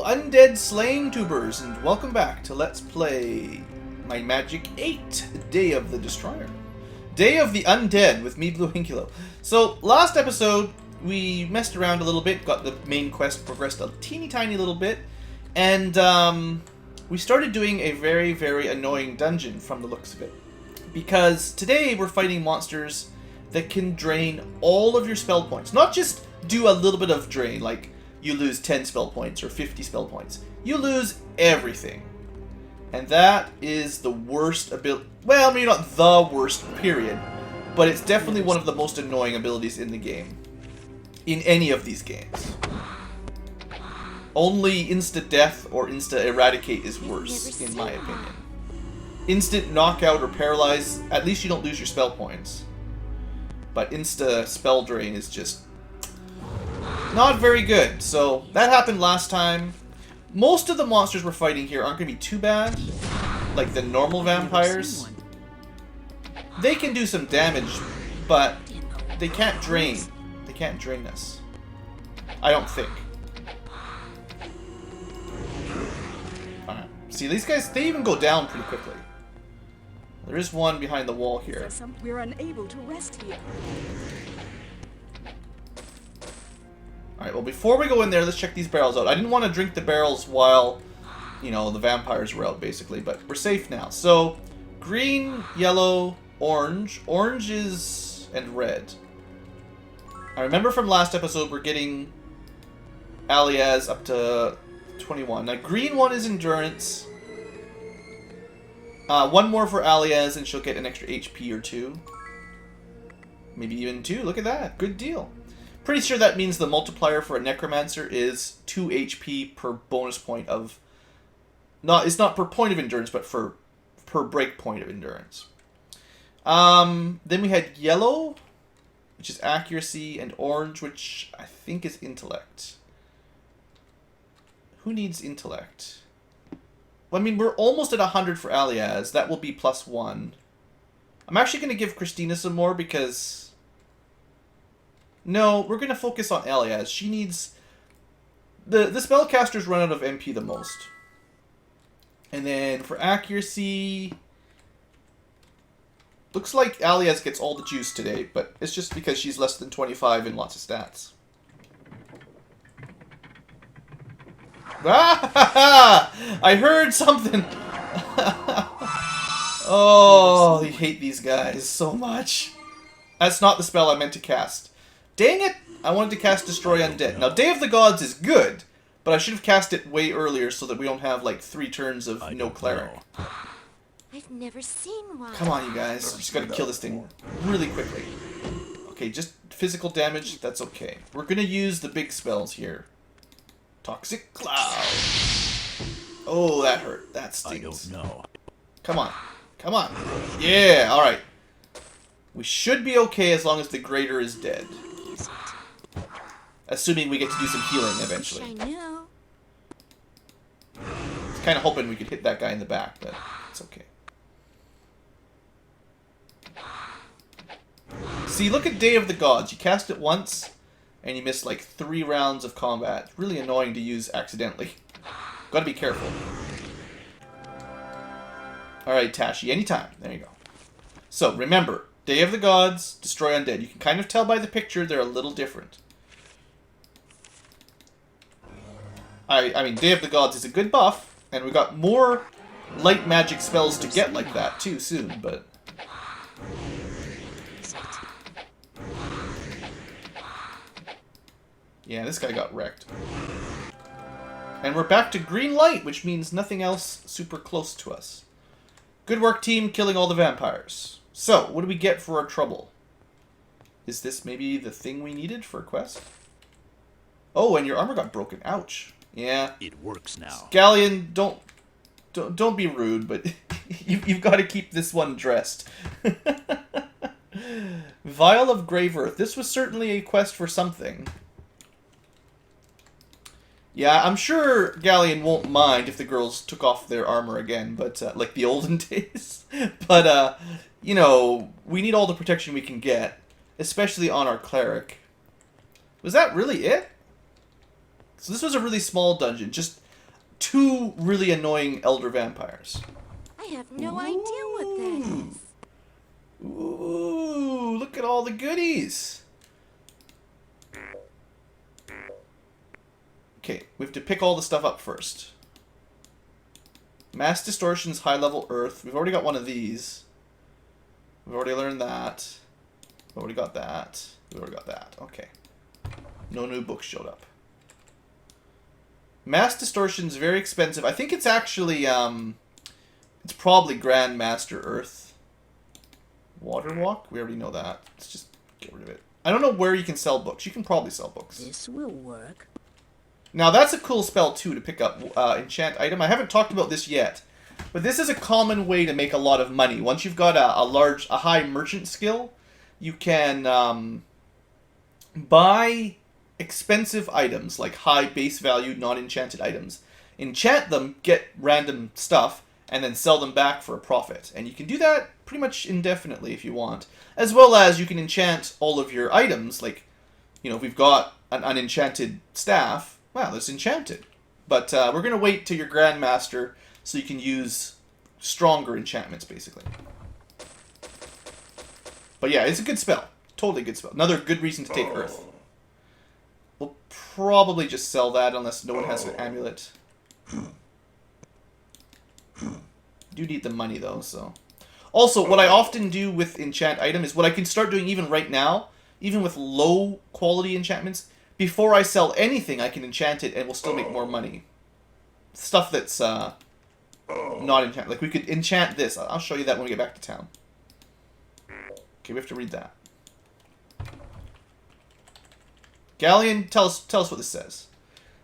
Undead Slaying Tubers, and welcome back to Let's Play My Magic 8, Day of the Destroyer. Day of the Undead with me, BlueAnkylo. So, last episode, we messed around a little bit, got the main quest progressed a teeny tiny little bit, and we started doing a very, very annoying dungeon from the looks of it. Because today we're fighting monsters that can drain all of your spell points. Not just do a little bit of drain, like you lose 10 spell points or 50 spell points. You lose everything. And that is the worst ability. Well, maybe not the worst, period. But it's definitely one of the most annoying abilities in the game. In any of these games. Only insta-death or insta-eradicate is worse, in my opinion. Instant knockout or paralyze, at least you don't lose your spell points. But insta-spell drain is just not very good. So, that happened last time. Most of the monsters we're fighting here aren't going to be too bad. Like the normal vampires. They can do some damage, but they can't drain. They can't drain us. I don't think. Alright. See, these guys, they even go down pretty quickly. There is one behind the wall here. We're unable to rest here. Alright, well before we go in there, let's check these barrels out. I didn't want to drink the barrels while, you know, the vampires were out, basically, but we're safe now. So, green, yellow, orange. Orange is... and red. I remember from last episode we're getting Alias up to 21. Now, green one is endurance. One more for Alias and she'll get an extra HP or 2. Maybe even 2. Look at that. Good deal. Pretty sure that means the multiplier for a Necromancer is 2 HP per bonus point of... It's not per point of endurance, but per break point of endurance. Then we had yellow, which is accuracy, and orange, which I think is intellect. Who needs intellect? Well, I mean, we're almost at 100 for Alias. That will be +1. I'm actually going to give Christina some more because... No, we're going to focus on Alias. She needs... The spellcasters run out of MP the most. And then for accuracy... Looks like Alias gets all the juice today, but it's just because she's less than 25 in lots of stats. Ah! I heard something! Oh, I hate these guys so much. That's not the spell I meant to cast. Dang it! I wanted to cast Destroy Undead. Now, Day of the Gods is good, but I should have cast it way earlier so that we don't have, like, 3 turns of no cleric. I've never seen one. Come on, you guys. Just gotta kill this thing really quickly. Okay, just physical damage, that's okay. We're gonna use the big spells here. Toxic Cloud. Oh, that hurt. That stings. I don't know. Come on. Come on. Yeah, alright. We should be okay as long as the Greater is dead. Assuming we get to do some healing eventually. I knew. I was kind of hoping we could hit that guy in the back, but it's okay. See, look at Day of the Gods. You cast it once, and you miss like 3 rounds of combat. It's really annoying to use accidentally. Gotta be careful. Alright, Tashi, anytime. There you go. So, remember, Day of the Gods, Destroy Undead. You can kind of tell by the picture they're a little different. I mean, Day of the Gods is a good buff, and we got more light magic spells to get like that, too, soon, but... Yeah, this guy got wrecked. And we're back to green light, which means nothing else super close to us. Good work, team, killing all the vampires. So, what do we get for our trouble? Is this maybe the thing we needed for a quest? Oh, and your armor got broken. Ouch. Yeah. It works now. Galleon, don't be rude, but you've got to keep this one dressed. Vial of Grave Earth. This was certainly a quest for something. Yeah, I'm sure Galleon won't mind if the girls took off their armor again, but like the olden days. But you know, we need all the protection we can get, especially on our cleric. Was that really it? So this was a really small dungeon. Just 2 really annoying elder vampires. I have no idea what that is. Ooh, look at all the goodies. Okay, we have to pick all the stuff up first. Mass Distortions, High Level Earth. We've already got one of these. We've already learned that. We've already got that. We've already got that. Okay. No new books showed up. Mass Distortion's very expensive. I think it's actually, it's probably Grandmaster Earth. Waterwalk? We already know that. Let's just get rid of it. I don't know where you can sell books. You can probably sell books. This will work. Now, that's a cool spell, too, to pick up enchant item. I haven't talked about this yet, but this is a common way to make a lot of money. Once you've got a high merchant skill, you can buy expensive items, like high base value, non-enchanted items. Enchant them, get random stuff, and then sell them back for a profit. And you can do that pretty much indefinitely if you want. As well as you can enchant all of your items, like, you know, if we've got an unenchanted staff, wow, that's enchanted. But we're going to wait till you're Grandmaster so you can use stronger enchantments, basically. But yeah, it's a good spell. Totally good spell. Another good reason to take Earth. We'll probably just sell that unless no one has an amulet. Do need the money, though, so... Also, what I often do with enchant item is what I can start doing even right now, even with low quality enchantments. Before I sell anything, I can enchant it and we'll still make more money. Stuff that's not enchanted. Like, we could enchant this. I'll show you that when we get back to town. Okay, we have to read that. Galleon, tell us what this says.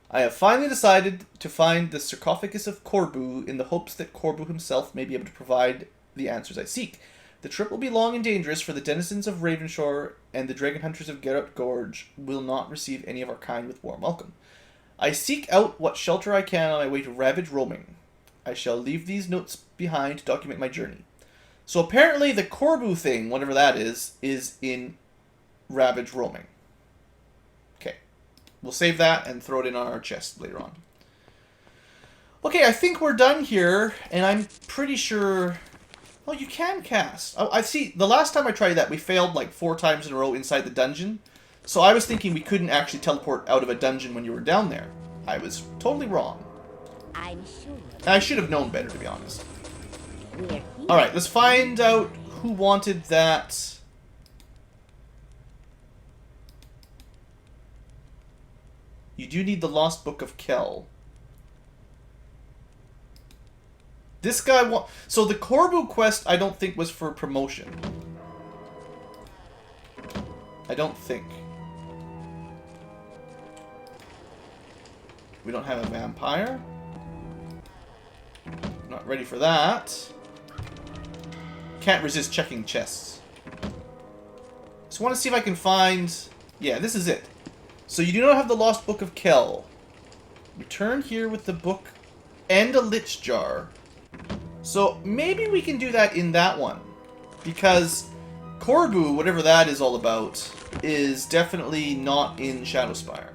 I have finally decided to find the sarcophagus of Corbu in the hopes that Corbu himself may be able to provide the answers I seek. The trip will be long and dangerous, for the denizens of Ravenshore and the dragon hunters of Garrett Gorge will not receive any of our kind with warm welcome. I seek out what shelter I can on my way to Ravage Roaming. I shall leave these notes behind to document my journey. So apparently the Corbu thing, whatever that is in Ravage Roaming. Okay. We'll save that and throw it in our chest later on. Okay, I think we're done here, and I'm pretty sure... Oh, you can cast. Oh, I see. The last time I tried that, we failed like 4 times in a row inside the dungeon. So I was thinking we couldn't actually teleport out of a dungeon when you were down there. I was totally wrong. I'm sure. I should have known better, to be honest. We're here. Alright, let's find out who wanted that. You do need the Lost Book of Kel. This guy so the Corbu quest, I don't think, was for promotion. I don't think. We don't have a vampire. Not ready for that. Can't resist checking chests. Just want to see if I can find... Yeah, this is it. So you do not have the Lost Book of Kel. Return here with the book and a lich jar. So maybe we can do that in that one. Because Corbu, whatever that is all about, is definitely not in Shadowspire.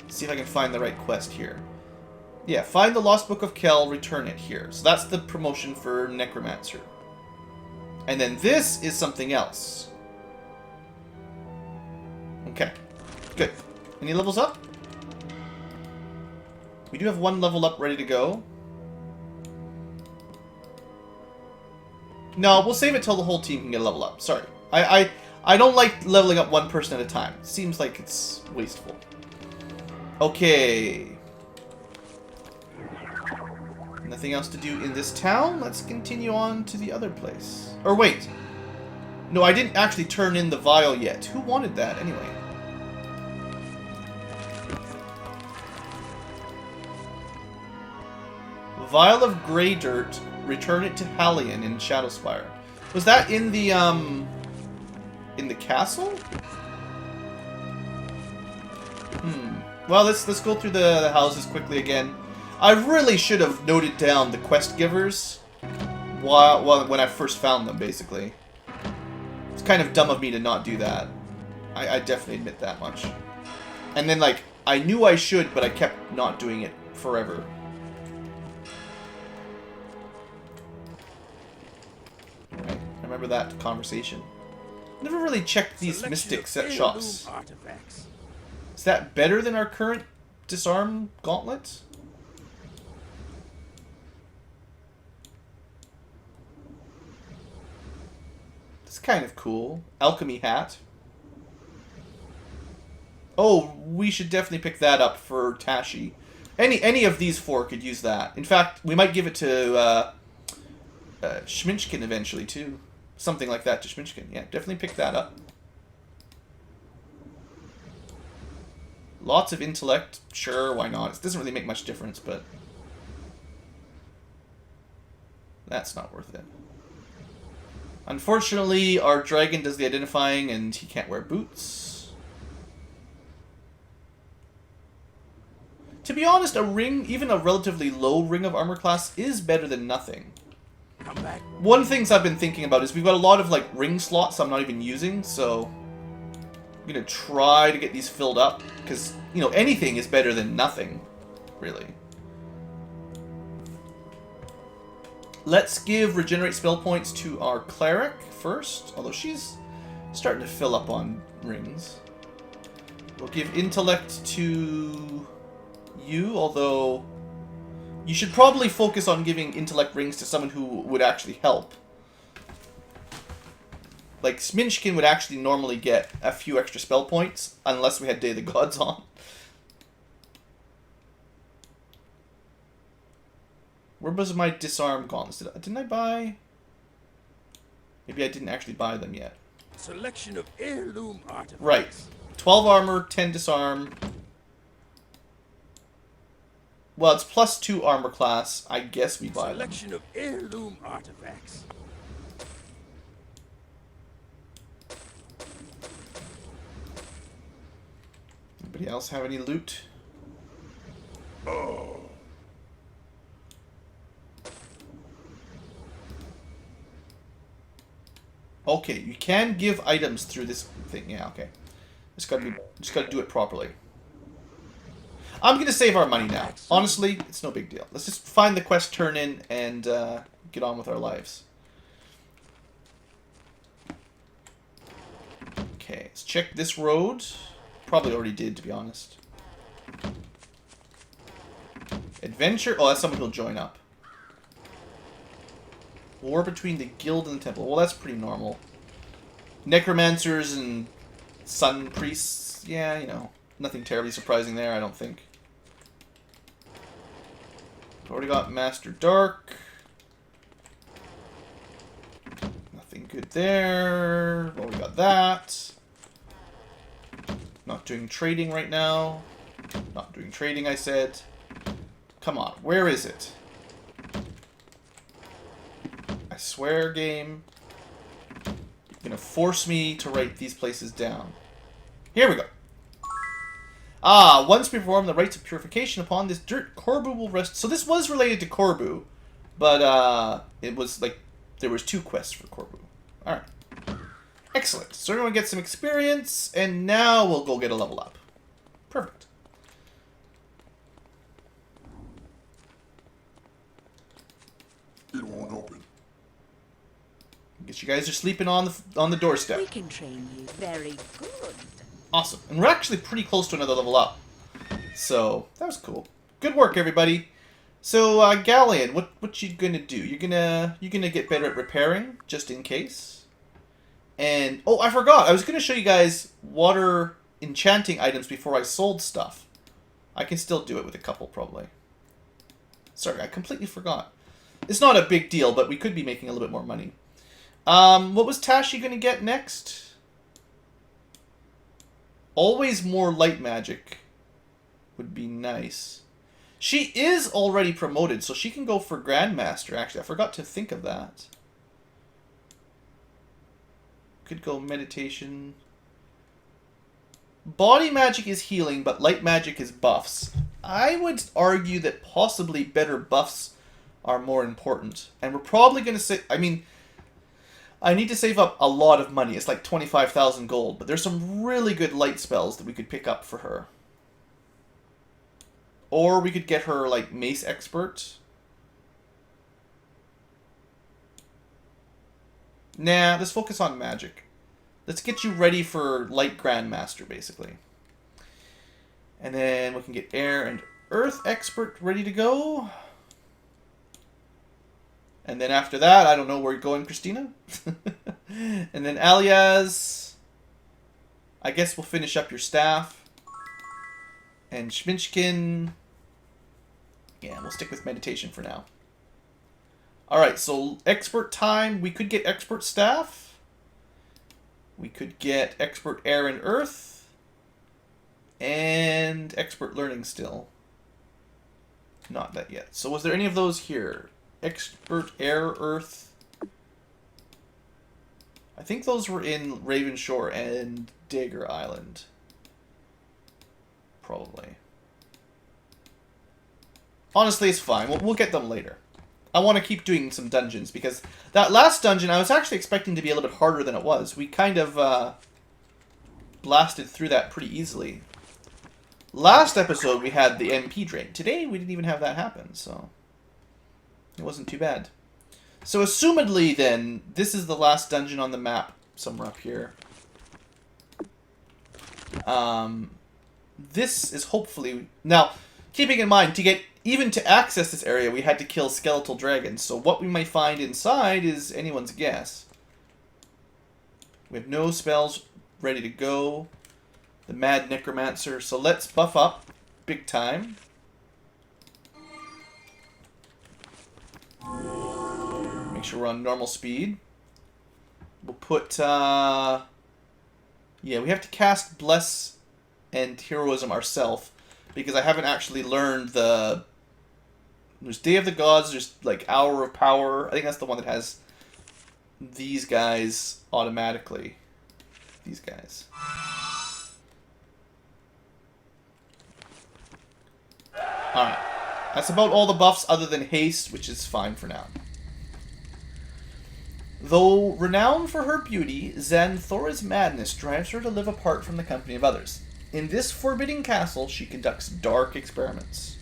Let's see if I can find the right quest here. Yeah, find the Lost Book of Kel, return it here. So that's the promotion for Necromancer. And then this is something else. Okay, good. Any levels up? We do have 1 level up ready to go. No, we'll save it till the whole team can get a level up. Sorry. I don't like leveling up 1 person at a time. It seems like it's wasteful. Okay. Nothing else to do in this town. Let's continue on to the other place. Or wait. No, I didn't actually turn in the vial yet. Who wanted that anyway? Vial of Grey Dirt. Return it to Hallion in Shadowspire. Was that in the castle? Well, let's go through the houses quickly again. I really should have noted down the quest givers when I first found them, basically. It's kind of dumb of me to not do that. I definitely admit that much. And then, like, I knew I should, but I kept not doing it forever. Right, I remember that conversation. Never really checked these mystic set shops. Artifacts. Is that better than our current disarm gauntlet? It's kind of cool. Alchemy hat. Oh, we should definitely pick that up for Tashi. Any of these four could use that. In fact, we might give it to Schminchkin eventually too. Something like that to Schminchkin. Yeah, definitely pick that up. Lots of intellect. Sure, why not? It doesn't really make much difference, but that's not worth it. Unfortunately, our dragon does the identifying and he can't wear boots. To be honest, a ring, even a relatively low ring of armor class, is better than nothing. Come back. One thing I've been thinking about is we've got a lot of like ring slots I'm not even using, so I'm gonna try to get these filled up because, you know, anything is better than nothing, really. Let's give regenerate spell points to our cleric first, although she's starting to fill up on rings. We'll give intellect to you, although you should probably focus on giving intellect rings to someone who would actually help. Like, Sminchkin would actually normally get a few extra spell points, unless we had Day of the Gods on. Where was my disarm gauntlets? Didn't I buy? Maybe I didn't actually buy them yet. Selection of heirloom artifacts. Right. 12 armor, 10 disarm. Well, it's +2 armor class. I guess we buy them. Selection of heirloom artifacts. Anybody else have any loot? Oh. Okay, you can give items through this thing. Yeah, okay. Just gotta do it properly. I'm gonna save our money now. Honestly, it's no big deal. Let's just find the quest turn in and get on with our lives. Okay, let's check this road. Probably already did, to be honest. Adventure. Oh, that's someone who'll join up. War between the guild and the temple. Well, that's pretty normal. Necromancers and sun priests. Yeah, you know, nothing terribly surprising there, I don't think. Already got Master Dark. Nothing good there. Well, we got that. Not doing trading right now. Not doing trading, I said. Come on, where is it? I swear, game. You're gonna force me to write these places down. Here we go. Ah, once we perform the rites of purification upon this dirt, Corbu will rest. So this was related to Corbu, but it was like there was 2 quests for Corbu. All right, excellent. So everyone gets some experience, and now we'll go get a level up. Perfect. It won't open. Guess you guys are sleeping on the doorstep. We can train you very good. Awesome. And we're actually pretty close to another level up. So, that was cool. Good work, everybody. So, Galleon, what you gonna do? You're gonna get better at repairing, just in case. And, oh, I forgot. I was gonna show you guys water enchanting items before I sold stuff. I can still do it with a couple, probably. Sorry, I completely forgot. It's not a big deal, but we could be making a little bit more money. What was Tashi gonna get next? Always more light magic would be nice. She is already promoted, so she can go for Grandmaster, actually. I forgot to think of that. Could go meditation. Body magic is healing, but light magic is buffs. I would argue that possibly better buffs are more important. And we're probably going to say... I mean... I need to save up a lot of money. It's like 25,000 gold. But there's some really good light spells that we could pick up for her. Or we could get her, like, mace expert. Nah, let's focus on magic. Let's get you ready for light grandmaster, basically. And then we can get air and earth expert ready to go. And then after that, I don't know where you're going, Christina. And then Alias, I guess we'll finish up your staff. And Schminchkin, yeah, we'll stick with meditation for now. Alright, so expert time, we could get expert staff. We could get expert air and earth. And expert learning still. Not that yet. So was there any of those here? Expert air, earth. I think those were in Raven Shore and Dagger Island. Probably. Honestly, it's fine. We'll get them later. I want to keep doing some dungeons, because that last dungeon I was actually expecting to be a little bit harder than it was. We kind of blasted through that pretty easily. Last episode we had the MP drain. Today we didn't even have that happen, so it wasn't too bad. So assumedly then, this is the last dungeon on the map, somewhere up here. This is hopefully... Now, keeping in mind, to get even to access this area, we had to kill skeletal dragons. So what we might find inside is anyone's guess. We have no spells ready to go. The Mad Necromancer. So let's buff up big time. Make sure we're on normal speed. We'll put... yeah, we have to cast Bless and Heroism ourselves, because I haven't actually learned the... There's Day of the Gods, there's like Hour of Power. I think that's the one that has these guys automatically. These guys. Alright. That's about all the buffs other than haste, which is fine for now. Though renowned for her beauty, Xanthora's madness drives her to live apart from the company of others. In this forbidding castle, she conducts dark experiments.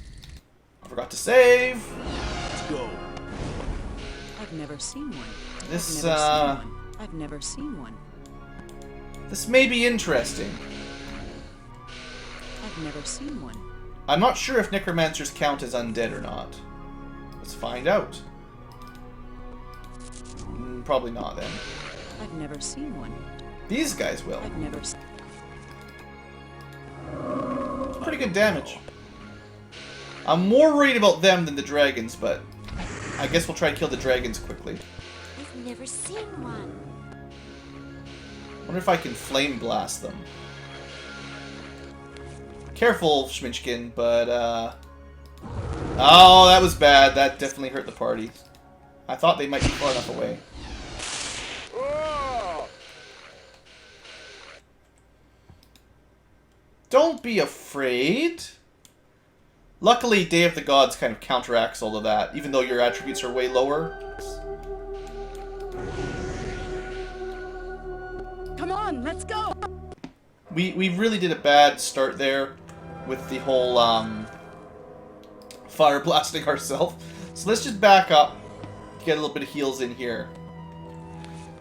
I forgot to save. Let's go. I've never seen one. This, I've never seen one. This may be interesting. I've never seen one. I'm not sure if necromancers count as undead or not. Let's find out. Probably not then. I've never seen one. These guys will. I've never seen. Pretty good damage. I'm more worried about them than the dragons, but I guess we'll try to kill the dragons quickly. I've never seen one. Wonder if I can flame blast them. Careful, Schminchkin, but oh, that was bad. That definitely hurt the party. I thought they might be far enough away. Don't be afraid. Luckily, Day of the Gods kind of counteracts all of that, even though your attributes are way lower. Come on, let's go! We really did a bad start there with the whole fire blasting ourselves. So let's just back up, get a little bit of heals in here.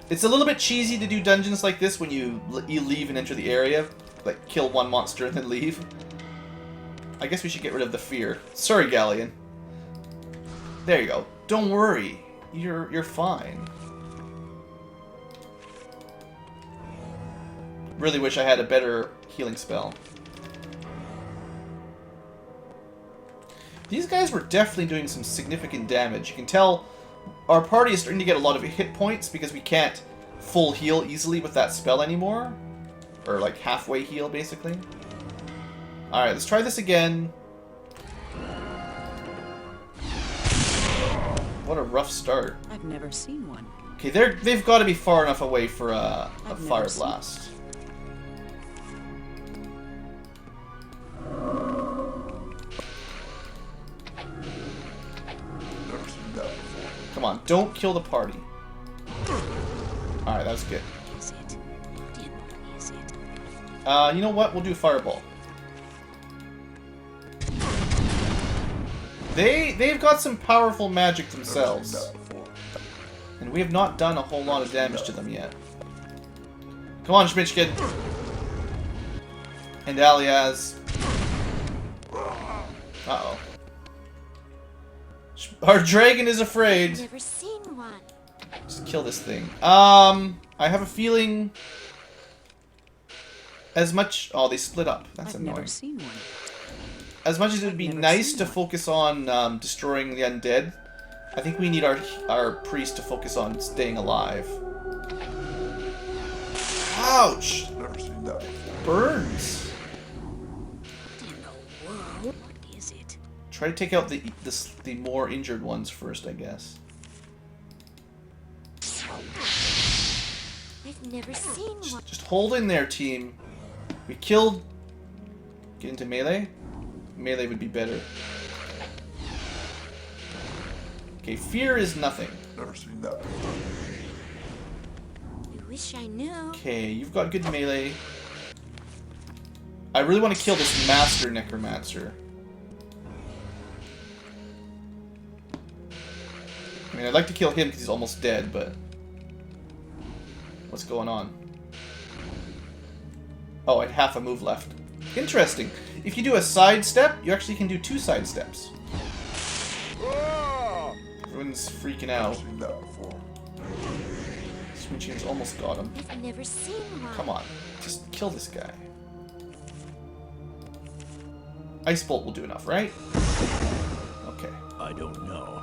It's a little bit cheesy to do dungeons like this when you leave and enter the area. Like, kill one monster and then leave. I guess we should get rid of the fear. Sorry, Galleon. There you go. Don't worry. You're fine. Really wish I had a better healing spell. These guys were definitely doing some significant damage. You can tell our party is starting to get a lot of hit points because we can't full heal easily with that spell anymore. Or like halfway heal, basically. Alright, let's try this again. What a rough start. I've never seen one. Okay, they've got to be far enough away for a fire blast. Never seen that before. Come on, don't kill the party. Alright, that was good. Is it? What is it? You know what? We'll do Fireball. They've got some powerful magic Never seen themselves. that before. And we have not done a whole lot of damage to them yet. Come on, Schmitchkin. And Aliaz. Uh-oh. Our dragon is afraid. Never seen one. Just kill this thing. I have a feeling... As much... Oh, they split up. That's I've annoying. never seen one. As much as it would be I've never nice seen to one. focus on destroying the undead, I think we need our priest to focus on staying alive. Ouch! Never seen that before. Burns. What in the world? What is it? Try to take out the more injured ones first, I guess. I've never seen one. Just hold in there, team. We killed... Get into melee? Melee would be better. Okay, fear is nothing. Never seen that before. I wish I knew. Okay, you've got good melee. I really want to kill this Master Necromancer. I mean, I'd like to kill him because he's almost dead, but... What's going on? Oh, I had half a move left. Interesting. If you do a side step, you actually can do 2 side steps. Everyone's freaking Never out. seen that before. Switching's almost got him. I've never seen one. Come on, just kill this guy. Ice Bolt will do enough, right? Okay. I don't know.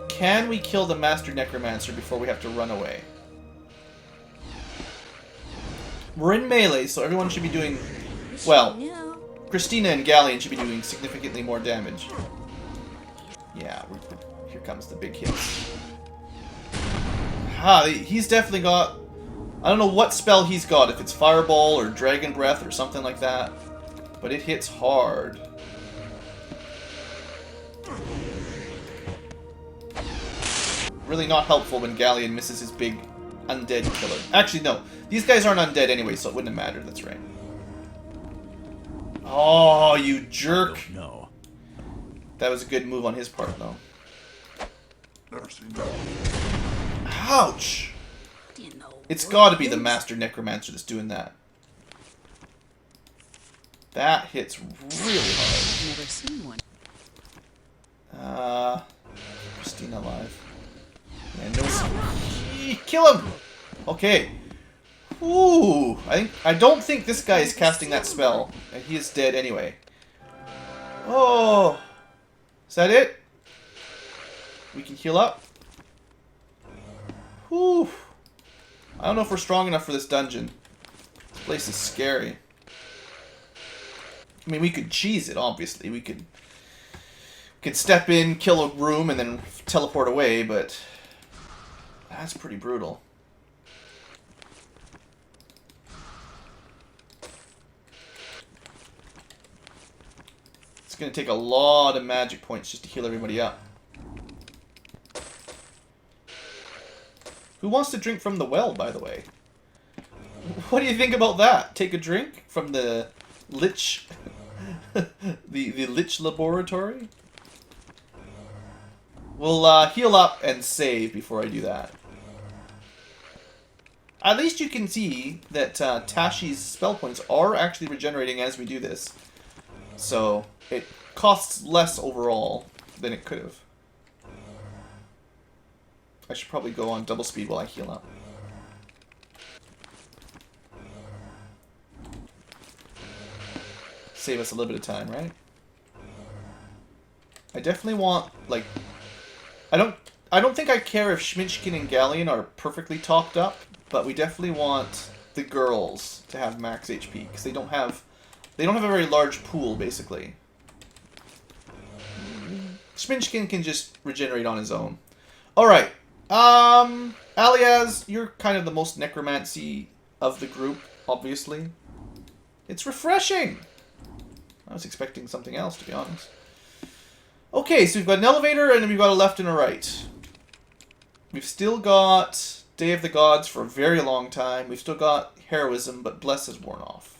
Can we kill the Master Necromancer before we have to run away? We're in melee, so everyone should be doing... Wish Well, I knew. Christina and Galleon should be doing significantly more damage. Yeah, here comes the big hits. He's definitely got... I don't know what spell he's got, if it's Fireball or Dragon Breath or something like that. But it hits hard. Really not helpful when Galleon misses his big undead killer. Actually, no. These guys aren't undead anyway, so it wouldn't have mattered. That's right. Oh, you jerk. No. That was a good move on his part, though. Never seen that. Ouch! What in the It's world got to be the is- Master Necromancer that's doing that. That hits really hard. I've never seen one. Christina alive. Yeah, no. Kill him! Okay. Ooh, I don't think this guy is casting that spell, and he is dead anyway. Oh, is that it? We can heal up. Whew. I don't know if we're strong enough for this dungeon. This place is scary. I mean, we could cheese it, obviously. We could step in, kill a room, and then teleport away, but that's pretty brutal. It's going to take a lot of magic points just to heal everybody up. Who wants to drink from the well, by the way? What do you think about that? Take a drink from the Lich... the Lich Laboratory? We'll heal up and save before I do that. At least you can see that Tashi's spell points are actually regenerating as we do this. So, it costs less overall than it could have. I should probably go on double speed while I heal up. Save us a little bit of time, right? I definitely want, like... I don't think I care if Schminchkin and Galleon are perfectly topped up, but we definitely want the girls to have max HP, because they don't have a very large pool, basically. Schminchkin can just regenerate on his own. Alright. Aliaz, you're kind of the most necromancy of the group, obviously. It's refreshing! I was expecting something else, to be honest. Okay, so we've got an elevator, and then we've got a left and a right. We've still got Day of the Gods for a very long time. We've still got Heroism, but Bless is worn off.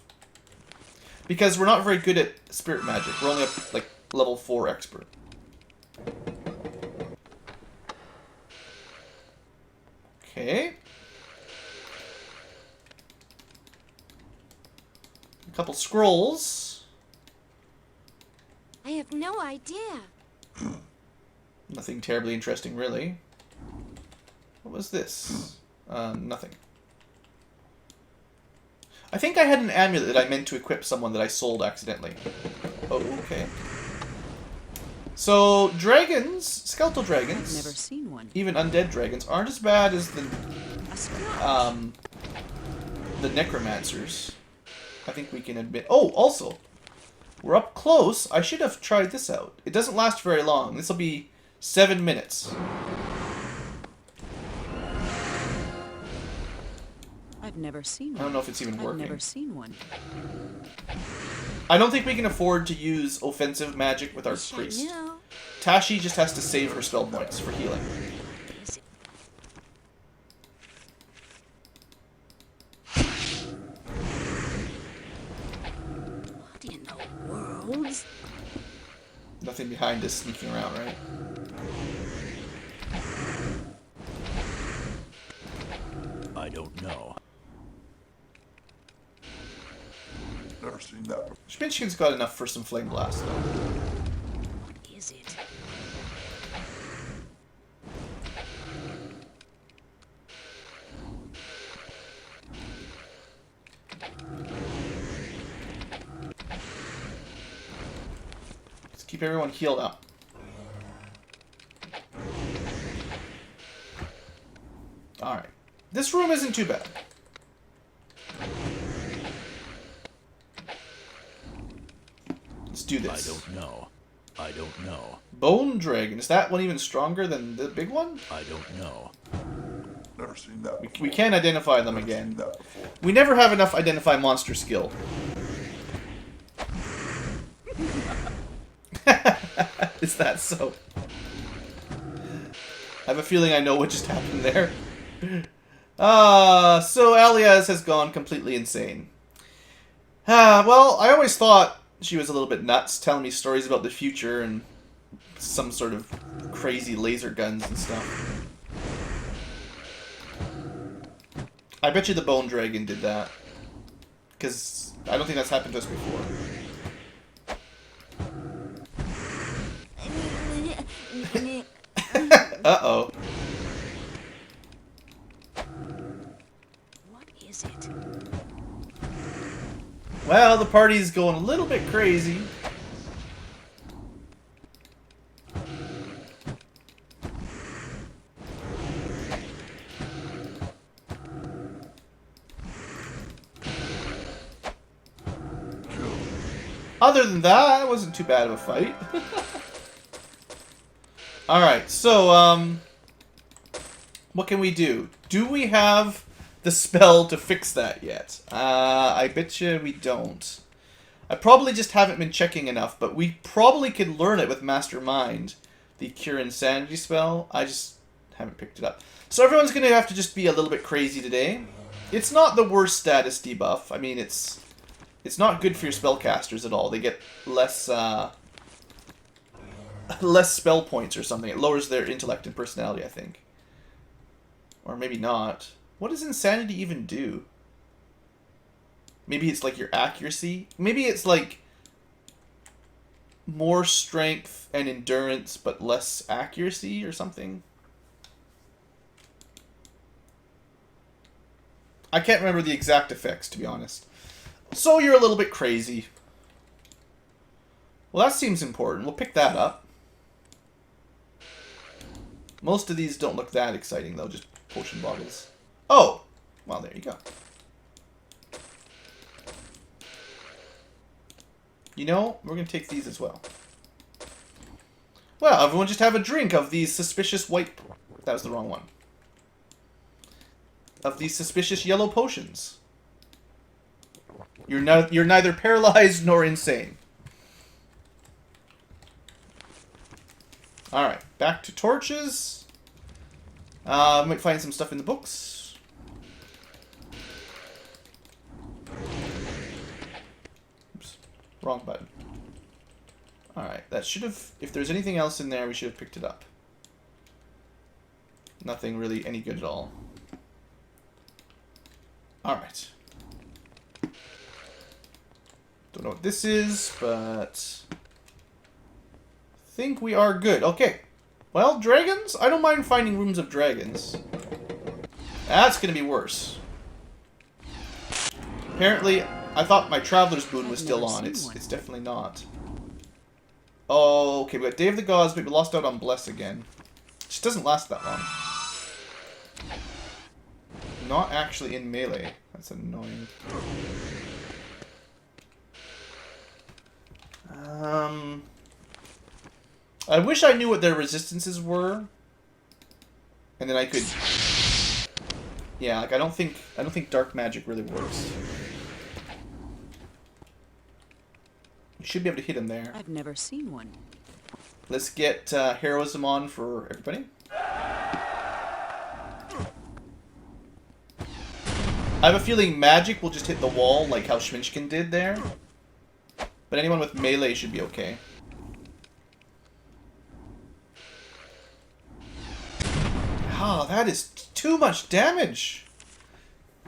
Because we're not very good at spirit magic. We're only up, like, level 4 expert. Okay. A couple scrolls. I have no idea. Nothing terribly interesting, really. What was this? Nothing. I think I had an amulet that I meant to equip someone that I sold accidentally. Oh, okay. So, dragons, skeletal dragons, I've never seen one. even undead dragons, aren't as bad as A squirrel. the necromancers. I think we can admit. Oh, also, we're up close. I should have tried this out. It doesn't last very long. This will be 7 minutes. I've never seen one. I don't know if it's even I've working. never seen one. I don't think we can afford to use offensive magic with our Wish I priest. knew. Tashi just has to save her spell points for healing. Is it? What in the world? Nothing behind us sneaking around, right? I don't know. Never seen that before. Schminchkin's got enough for some flame blast, though. What is it? Let's keep everyone healed up. Alright. This room isn't too bad. Let's do I this. don't know. I don't know. Bone Dragon. Is that one even stronger than the big one? I don't know. Never seen that before. We can't identify them Never seen again. that before. We never have enough identify monster skill. Is that so? I have a feeling I know what just happened there. So Alias has gone completely insane. Well, I always thought she was a little bit nuts, telling me stories about the future and some sort of crazy laser guns and stuff. I bet you the Bone Dragon did that. Because I don't think that's happened to us before. Uh-oh. What is it? Well, the party's going a little bit crazy. Other than that, it wasn't too bad of a fight. Alright, so, what can we do? Do we have the spell to fix that yet? I bet you we don't. I probably just haven't been checking enough, but we probably could learn it with Mastermind, the Cure Insanity spell. I just haven't picked it up. So everyone's going to have to just be a little bit crazy today. It's not the worst status debuff. I mean, it's not good for your spellcasters at all. They get less less spell points or something. It lowers their intellect and personality, I think. Or maybe not. What does Insanity even do? Maybe it's like your accuracy? Maybe it's like more strength and endurance but less accuracy or something? I can't remember the exact effects, to be honest. So you're a little bit crazy. Well, that seems important. We'll pick that up. Most of these don't look that exciting, though. Just potion bottles. Oh! Well, there you go. You know, we're going to take these as well. Well, everyone just have a drink of these suspicious white... That was the wrong one. Of these suspicious yellow potions. You're neither paralyzed nor insane. Alright, back to torches. Might find some stuff in the books. Oops, wrong button. Alright. Alright, that should have... If there's anything else in there, we should have picked it up. Nothing really any good at all. Alright. Don't know what this is, but... I think we are good. Okay. Well, dragons? I don't mind finding rooms of dragons. That's gonna be worse. Apparently, I thought my Traveler's Boon was still on. It's definitely not. Oh, okay, we got Day of the Gods, but we lost out on Bless again. It just doesn't last that long. Not actually in melee. That's annoying. I wish I knew what their resistances were. And then I could... Yeah, like I don't think dark magic really works. You should be able to hit him there. I've never seen one. Let's get heroism on for everybody. I have a feeling magic will just hit the wall like how Schminchkin did there. But anyone with melee should be okay. Oh, that is too much damage.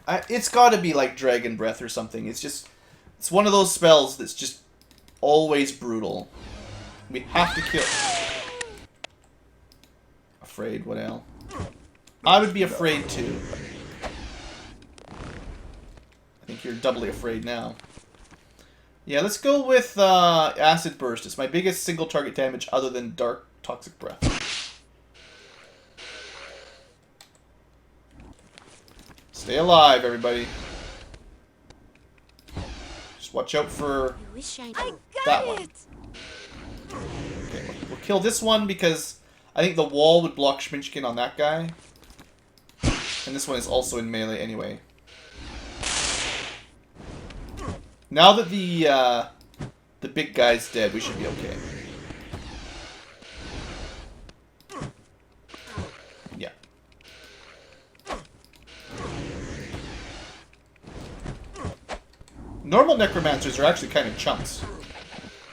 It's got to be like Dragon Breath or something. It's one of those spells that's just always brutal. We have to kill. Afraid, what else? I would be afraid too. I think you're doubly afraid now. Yeah, let's go with Acid Burst. It's my biggest single target damage other than Dark Toxic Breath. Stay alive, everybody. Just watch out for that one. Okay, we'll kill this one because I think the wall would block Schminchkin on that guy. And this one is also in melee anyway. Now that the big guy's dead, we should be okay. Yeah. Normal necromancers are actually kind of chunks.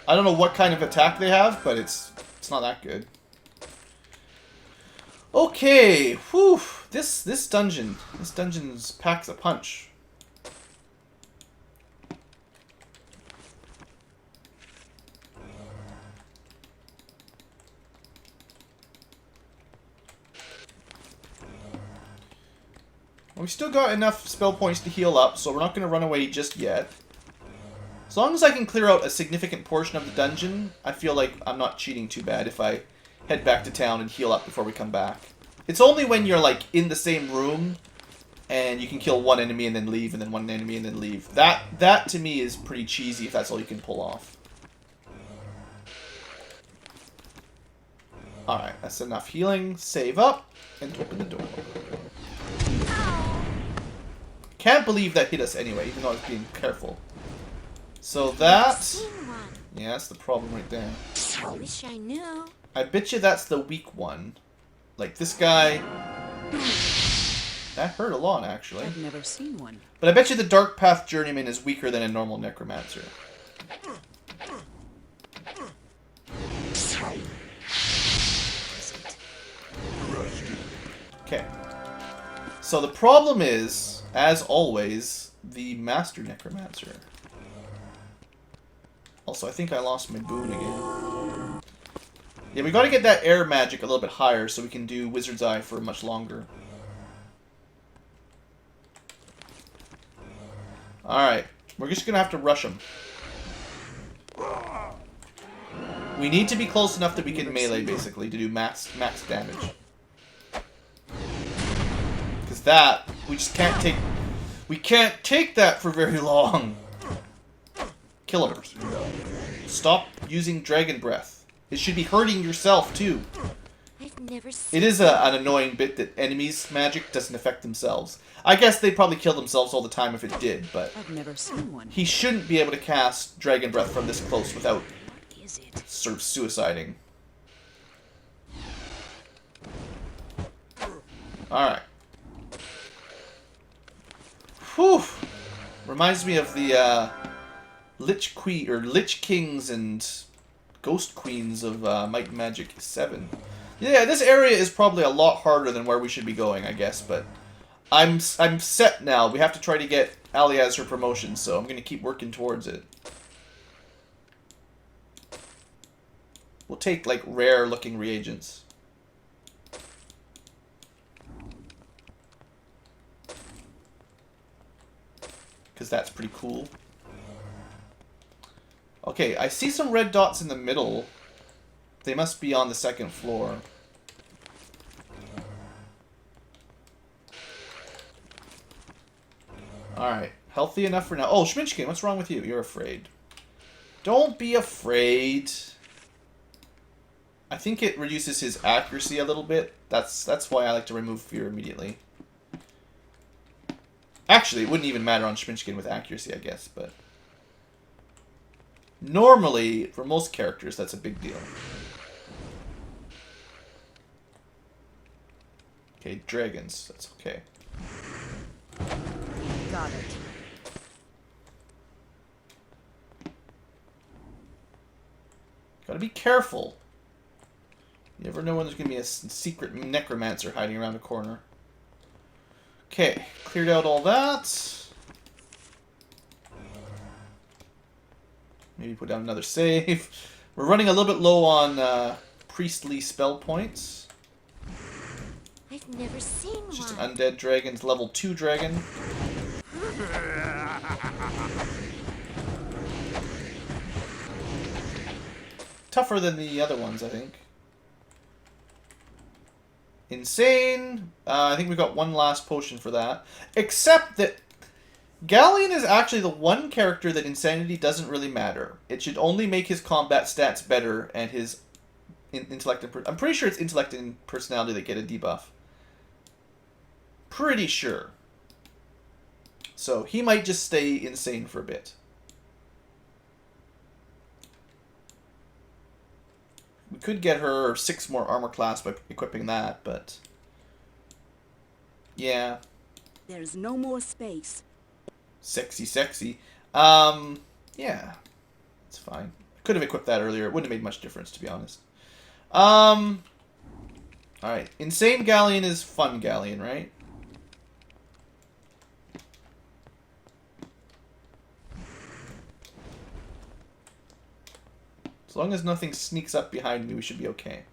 I don't know what kind of attack they have, but it's not that good. Okay, whew. This dungeon packs a punch. We still got enough spell points to heal up, so we're not going to run away just yet. As long as I can clear out a significant portion of the dungeon, I feel like I'm not cheating too bad if I head back to town and heal up before we come back. It's only when you're like in the same room and you can kill one enemy and then leave, and then one enemy and then leave. That to me is pretty cheesy if that's all you can pull off. Alright, that's enough healing. Save up and open the door. Can't believe that hit us anyway, even though I was being careful. So that... Yeah, that's the problem right there. I wish I knew. I bet you that's the weak one. Like this guy... That hurt a lot, actually. I've never seen one. But I bet you the Dark Path Journeyman is weaker than a normal Necromancer. Okay. So the problem is, as always, the Master Necromancer. Also, I think I lost my boon again. Yeah, we gotta get that air magic a little bit higher so we can do Wizard's Eye for much longer. Alright, we're just gonna have to rush him. We need to be close enough that we can melee, basically, to do max damage. Because that, we just can't take... We can't take that for very long. Kill him. Stop using Dragon Breath. It should be hurting yourself, too. I've never seen It is an annoying bit that enemies' magic doesn't affect themselves. I guess they'd probably kill themselves all the time if it did, but... I've never seen one. He shouldn't be able to cast Dragon Breath from this close without What is it? sort of suiciding. Alright. Whew! Reminds me of the Lich Kings and Ghost Queens of Might and Magic 7. Yeah, this area is probably a lot harder than where we should be going, I guess, but I'm set now. We have to try to get Aliaz her promotion, so I'm going to keep working towards it. We'll take, like, rare-looking reagents. Because that's pretty cool. Okay, I see some red dots in the middle. They must be on the second floor. Alright, healthy enough for now. Oh, Schminchkin, what's wrong with you? You're afraid. Don't be afraid. I think it reduces his accuracy a little bit. That's why I like to remove fear immediately. Actually, it wouldn't even matter on Schminchkin with accuracy, I guess, but... Normally, for most characters, that's a big deal. Okay, dragons. That's okay. Got it. Gotta be careful. You never know when there's gonna be a secret necromancer hiding around a corner. Okay, cleared out all that. Maybe put down another save. We're running a little bit low on priestly spell points. I've never seen It's just one. an undead dragon's level 2 dragon. Tougher than the other ones, I think. Insane. I think we got one last potion for that. Except that Galleon is actually the one character that Insanity doesn't really matter. It should only make his combat stats better and his intellect and... I'm pretty sure it's intellect and personality that get a debuff. Pretty sure. So he might just stay insane for a bit. We could get her 6 more armor class by equipping that, but... Yeah. There's no more space. Sexy, sexy. Yeah. It's fine. Could have equipped that earlier. It wouldn't have made much difference, to be honest. Alright. Insane Galleon is fun Galleon, right? As long as nothing sneaks up behind me, we should be okay.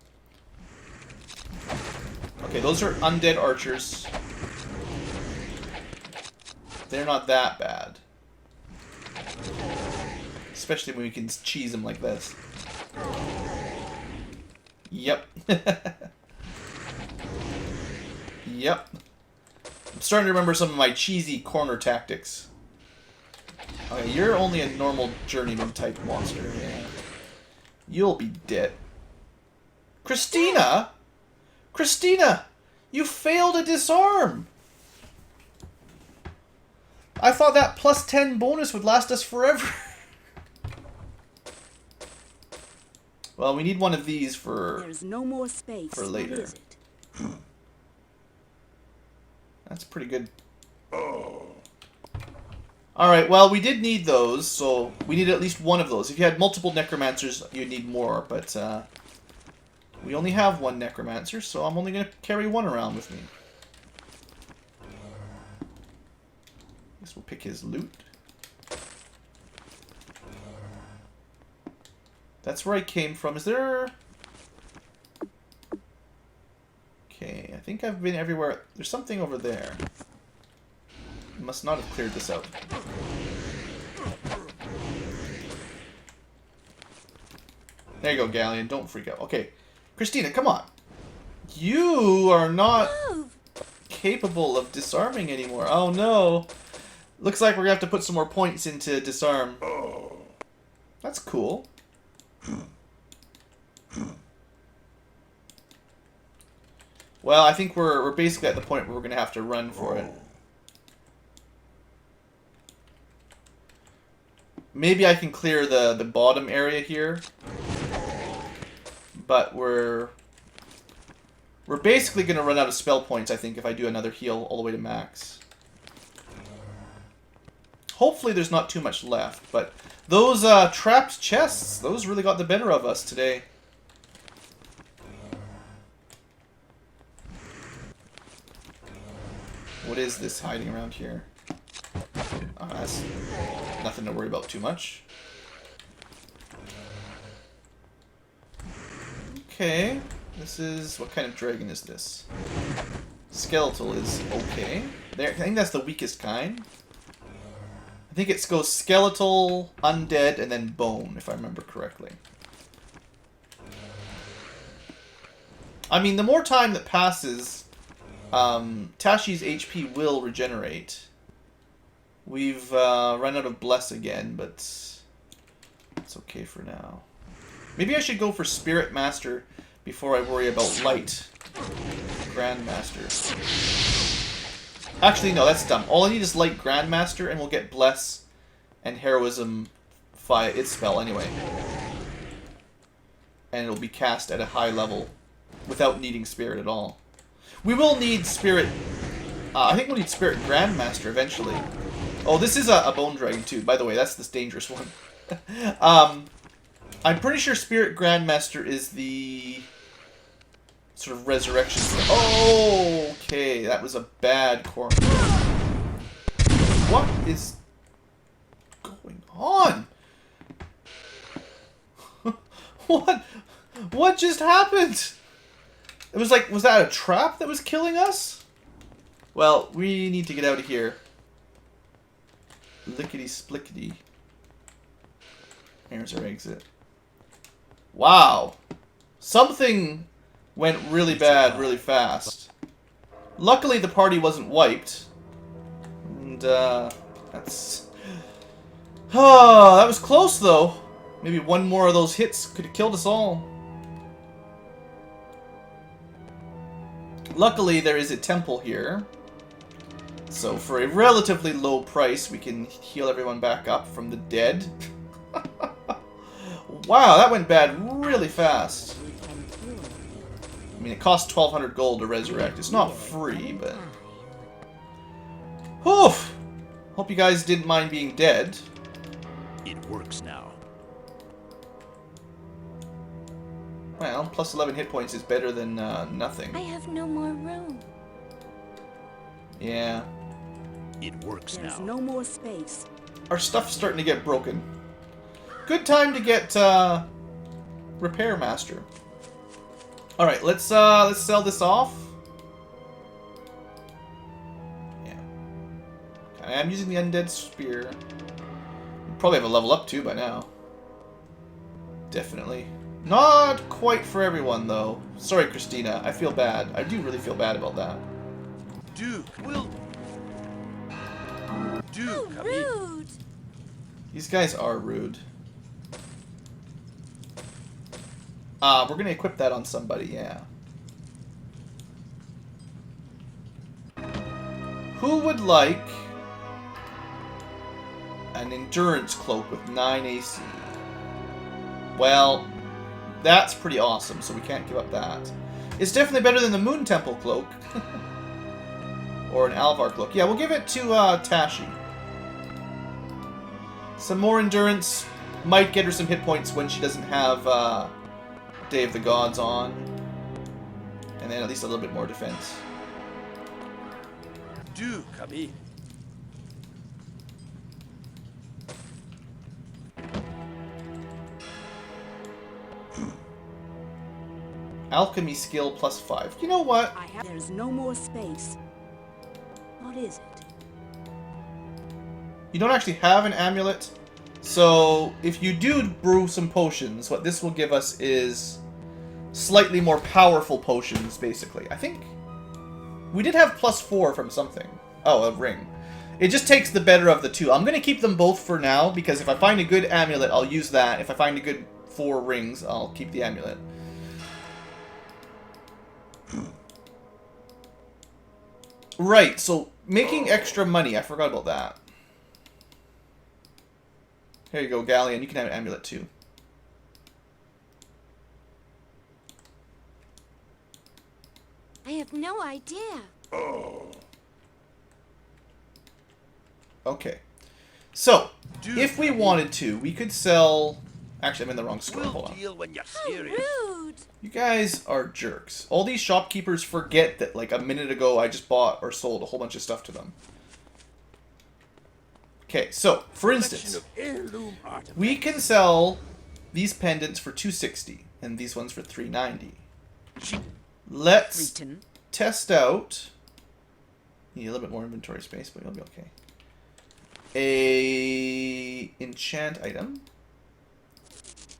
Okay, those are undead archers. They're not that bad. Especially when we can cheese them like this. Yep. Yep. I'm starting to remember some of my cheesy corner tactics. Okay, you're only a normal journeyman type monster, yeah. You'll be dead. Christina! Christina! You failed a disarm! I thought that plus 10 bonus would last us forever. Well, we need one of these for... There's no more space. For later. What is it? That's pretty good. Alright, well, we did need those, so we need at least one of those. If you had multiple necromancers, you'd need more, but we only have one necromancer, so I'm only going to carry one around with me. Guess we'll pick his loot. That's where I came from. Is there... Okay, I think I've been everywhere. There's something over there. I must not have cleared this out. There you go, Galleon. Don't freak out. Okay. Christina, come on. You are not capable of disarming anymore. Oh, no. Looks like we're going to have to put some more points into disarm. That's cool. Well, I think we're basically at the point where we're going to have to run for it. Maybe I can clear the bottom area here. But we're basically going to run out of spell points, I think, if I do another heal all the way to max. Hopefully there's not too much left, but Those trapped chests, those really got the better of us today. What is this hiding around here? That's nothing to worry about too much. Okay, this is... what kind of dragon is this? Skeletal is okay. There, I think that's the weakest kind. I think it goes skeletal, undead, and then bone, if I remember correctly. I mean, the more time that passes, Tashi's HP will regenerate. We've run out of Bless again, but it's okay for now. Maybe I should go for Spirit Master before I worry about Light Grandmaster. Actually, no, that's dumb. All I need is Light Grandmaster, and we'll get Bless and Heroism via its spell anyway. And it'll be cast at a high level without needing Spirit at all. We will need Spirit... I think we'll need Spirit Grandmaster eventually. Oh, this is a Bone Dragon too. By the way, that's this dangerous one. I'm pretty sure Spirit Grandmaster is the sort of resurrection. Oh, okay, that was a bad corner. What is going on? What just happened? It was like, was that a trap that was killing us? Well, we need to get out of here. Lickety splickety. Here's our exit. Wow. Something went really bad really fast. Luckily the party wasn't wiped. And that's... Oh, that was close though. Maybe one more of those hits could have killed us all. Luckily there is a temple here. So for a relatively low price we can heal everyone back up from the dead. Wow, that went bad really fast. I mean, it costs 1,200 gold to resurrect. It's not free, but... Whew! Hope you guys didn't mind being dead. It works now. Well, plus 11 hit points is better than nothing. I have no more room. Yeah. It works There's now. no more space. Our stuff's starting to get broken. Good time to get Repair Master. Alright, let's sell this off. Yeah. I am using the Undead Spear. Probably have a level up too by now. Definitely. Not quite for everyone though. Sorry, Christina. I feel bad. I do really feel bad about that. Duke, will... Duke, Oh, come in. rude! These guys are rude. We're gonna equip that on somebody, yeah. Who would like an endurance cloak with 9 AC? Well, that's pretty awesome, so we can't give up that. It's definitely better than the Moon Temple cloak. Or an Alvar cloak. Yeah, we'll give it to Tashi. Some more endurance might get her some hit points when she doesn't have Day of the Gods on. And then at least a little bit more defense. Duke, come in. Alchemy skill plus 5. You know what? There's no more space. What is it? You don't actually have an amulet. So if you do brew some potions, what this will give us is slightly more powerful potions, basically. I think we did have plus 4 from something. Oh, a ring. It just takes the better of the two. I'm going to keep them both for now, because if I find a good amulet, I'll use that. If I find a good 4 rings, I'll keep the amulet. Right, so making extra money. I forgot about that. Here you go, Galleon. You can have an amulet too. I have no idea. Okay. So, Do if we Cubby. wanted to, we could sell... Actually, I'm in the wrong store. We'll Hold on. deal when you're How serious. rude! You guys are jerks. All these shopkeepers forget that, like, a minute ago I just bought or sold a whole bunch of stuff to them. Okay, so, for instance, Collection of heirloom artifacts. we can sell these pendants for $260 and these ones for $390. Let's Written. test out... Need a little bit more inventory space, but you'll be okay. A enchant item.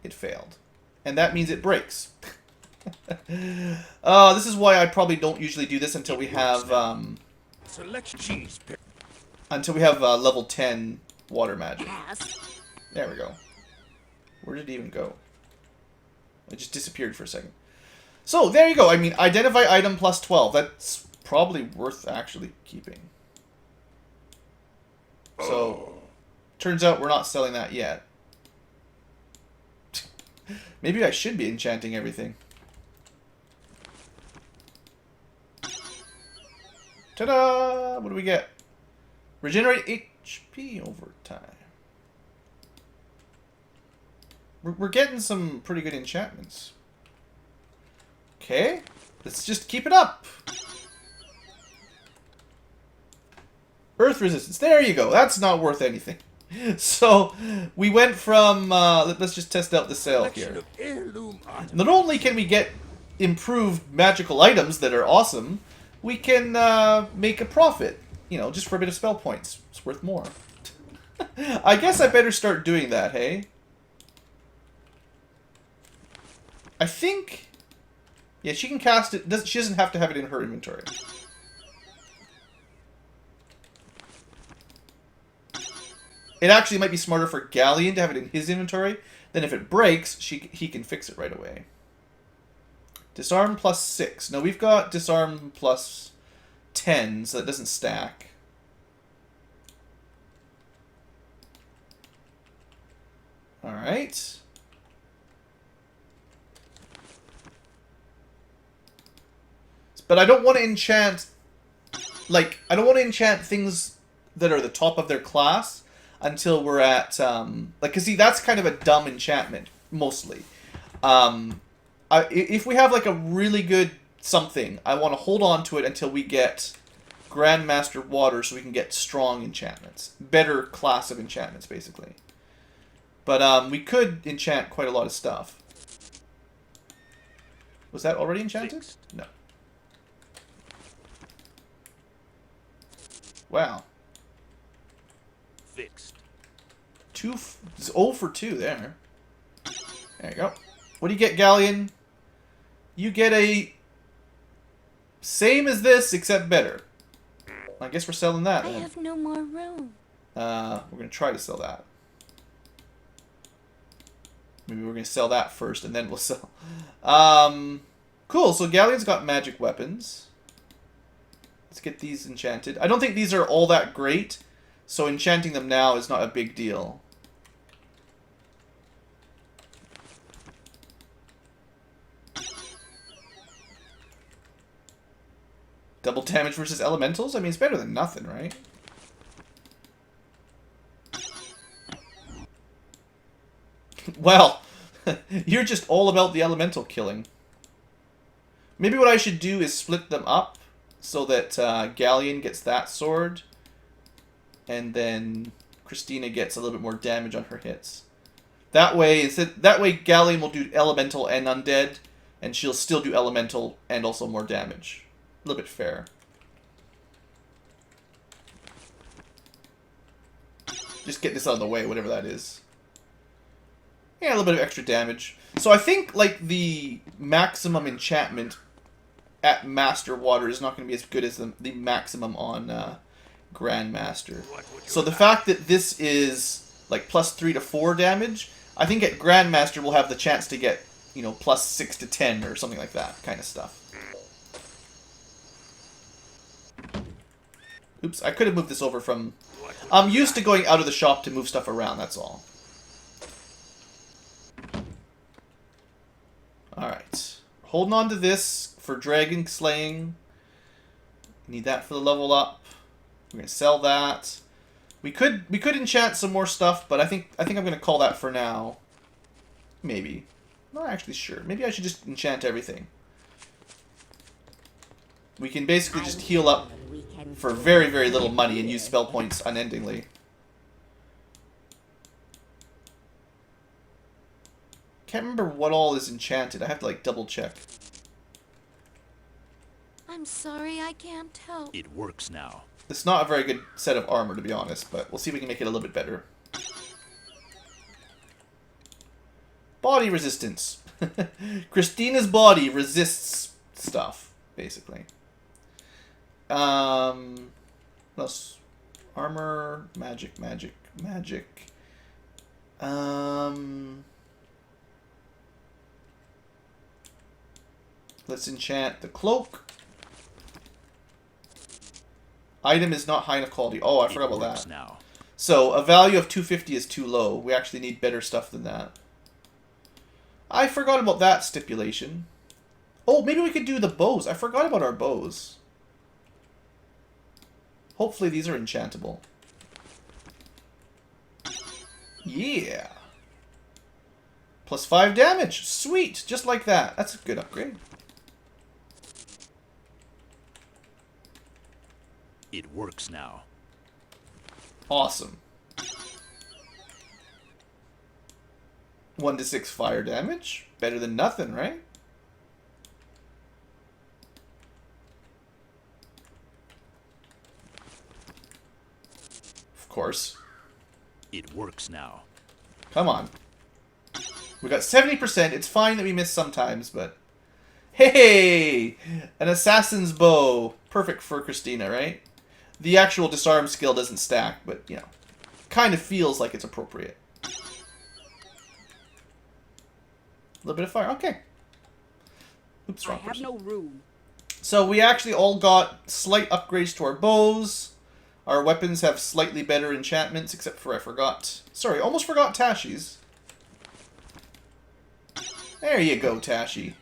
It failed. And that means it breaks. This is why I probably don't usually do this until we have Select cheese. level 10 water magic. Pass. There we go. Where did it even go? It just disappeared for a second. So, there you go. I mean, identify item plus 12. That's probably worth actually keeping. So, turns out we're not selling that yet. Maybe I should be enchanting everything. Ta-da! What do we get? Regenerate HP over time. We're getting some pretty good enchantments. Okay, let's just keep it up. Earth resistance. There you go. That's not worth anything. So, we went from... let's just test out the sale Collection here. of heirloom artifacts. Not only can we get improved magical items that are awesome, we can make a profit. You know, just for a bit of spell points. It's worth more. I guess I better start doing that, hey? I think... Yeah, she can cast it. She doesn't have to have it in her inventory. It actually might be smarter for Galleon to have it in his inventory. Then if it breaks, he can fix it right away. Disarm plus 6. No, we've got disarm plus 10, so that doesn't stack. Alright. But I don't want to enchant... Like, I don't want to enchant things that are the top of their class until we're at... like, because see, that's kind of a dumb enchantment, mostly. If we have, like, a really good something, I want to hold on to it until we get Grandmaster Water so we can get strong enchantments. Better class of enchantments, basically. But we could enchant quite a lot of stuff. Was that already enchanted? Fixed. No. Wow. Fixed. 0 for 2 there. There you go. What do you get, Galleon? You get a... Same as this, except better. I guess we're selling that. I Then. have no more room. We're going to try to sell that. Maybe we're going to sell that first, and then we'll sell... Cool, so Galleon's got magic weapons. Let's get these enchanted. I don't think these are all that great, so enchanting them now is not a big deal. Double damage versus elementals? I mean, it's better than nothing, right? Well, you're just all about the elemental killing. Maybe what I should do is split them up so that Galleon gets that sword, and then Christina gets a little bit more damage on her hits. That way, Galleon will do elemental and undead, and she'll still do elemental and also more damage. A little bit fair. Just get this out of the way, whatever that is. Yeah, a little bit of extra damage. So I think, like, the maximum enchantment at Master Water is not going to be as good as the maximum on Grandmaster. So the fact that this is, like, plus 3 to 4 damage, I think at Grandmaster we'll have the chance to get, you know, plus 6 to 10 or something like that kind of stuff. Oops, I could have moved this over from... I'm used to going out of the shop to move stuff around, that's all. Alright. Holding on to this for dragon slaying. Need that for the level up. We're going to sell that. We could enchant some more stuff, but I think I'm gonna call that for now. Maybe. Not actually sure. Maybe I should just enchant everything. We can basically just heal up for very, very little money and use spell points unendingly. Can't remember what all is enchanted. I have to like double check. I'm sorry, I can't help. It works now. It's not a very good set of armor, to be honest, but we'll see if we can make it a little bit better. Body resistance. Christina's body resists stuff, basically. Plus armor, magic. Let's enchant the cloak. Item is not high enough quality. Oh, I forgot about that. Now. So, a value of 250 is too low. We actually need better stuff than that. I forgot about that stipulation. Oh, maybe we could do the bows. I forgot about our bows. Hopefully these are enchantable. Yeah. Plus 5 damage. Sweet. Just like that. That's a good upgrade. It works now. Awesome. 1 to 6 fire damage. Better than nothing, right? Of course. It works now. Come on. We got 70%. It's fine that we miss sometimes, but... Hey! An assassin's bow. Perfect for Christina, right? The actual disarm skill doesn't stack, but, you know, kind of feels like it's appropriate. A little bit of fire. Okay. Oops, I wrong have person. no room. So we actually all got slight upgrades to our bows. Our weapons have slightly better enchantments, except for I forgot. Sorry, almost forgot Tashi's. There you go, Tashi.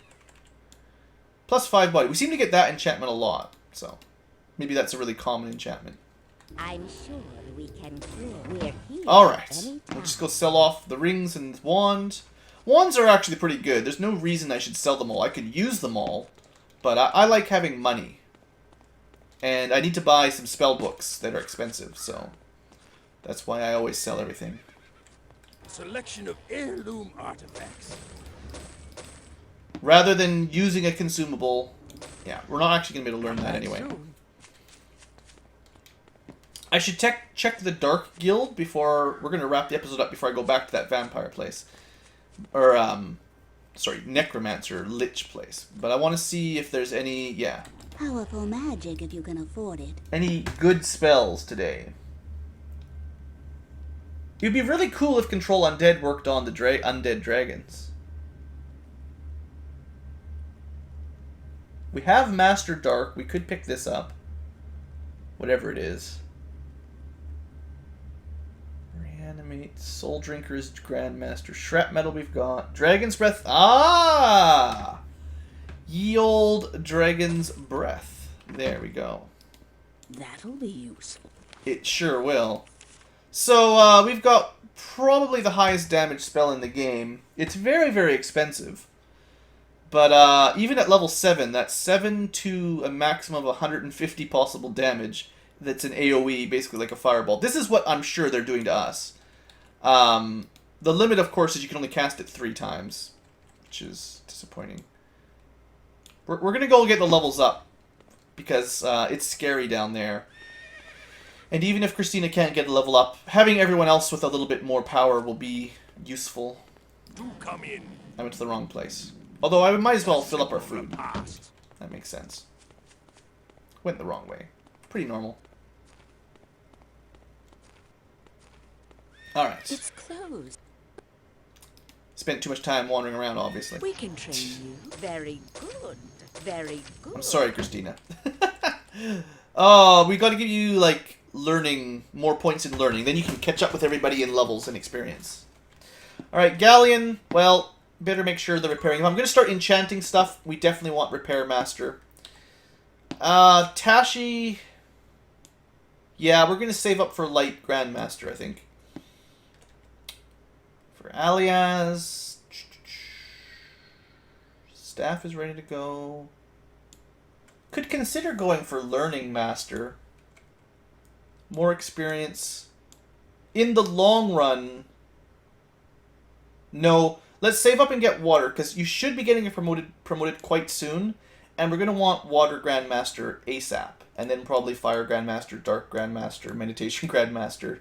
Plus 5 body. We seem to get that enchantment a lot, so maybe that's a really common enchantment. I'm sure we can clear. We're here. Alright, anytime. we'll just go sell off the rings and wand. Wands are actually pretty good. There's no reason I should sell them all. I could use them all, but I like having money. And I need to buy some spell books that are expensive, so that's why I always sell everything. Selection of heirloom artifacts. Rather than using a consumable, yeah, we're not actually going to be able to learn that anyway. I should check the Dark Guild before... We're going to wrap the episode up before I go back to that vampire place. Or, sorry, necromancer, lich place. But I want to see if there's any, yeah, Powerful magic if you can afford it. any good spells today. It would be really cool if Control Undead worked on the undead dragons. We have Master Dark. We could pick this up. Whatever it is. Reanimate. Soul Drinkers. Grandmaster. Shrap Metal we've got. Dragon's Breath. Ah! Ye old Dragon's Breath. There we go. That'll be useful. It sure will. So, we've got probably the highest damage spell in the game. It's very, very expensive. But even at level 7, that's 7 to a maximum of 150 possible damage. That's an AoE, basically like a fireball. This is what I'm sure they're doing to us. The limit, of course, is you can only cast it 3 times, which is disappointing. We're going to go get the levels up, because it's scary down there. And even if Christina can't get a level up, having everyone else with a little bit more power will be useful. Do come in. I went to the wrong place. Although I might as well fill up our food. Past. That makes sense. Went the wrong way. Pretty normal. Alright. It's closed. Spent too much time wandering around, obviously. We can train you. Very good. Very good. I'm sorry, Christina. Oh, we got to give you, like, learning, more points in learning. Then you can catch up with everybody in levels and experience. Alright, Galleon. Well, better make sure they're repairing. If I'm going to start enchanting stuff, we definitely want Repair Master. Tashi... Yeah, we're going to save up for Light Grandmaster, I think. For Alias... Staff is ready to go. Could consider going for Learning Master. More experience. In the long run... No, let's save up and get Water, because you should be getting it promoted quite soon. And we're going to want Water Grandmaster ASAP. And then probably Fire Grandmaster, Dark Grandmaster, Meditation Grandmaster.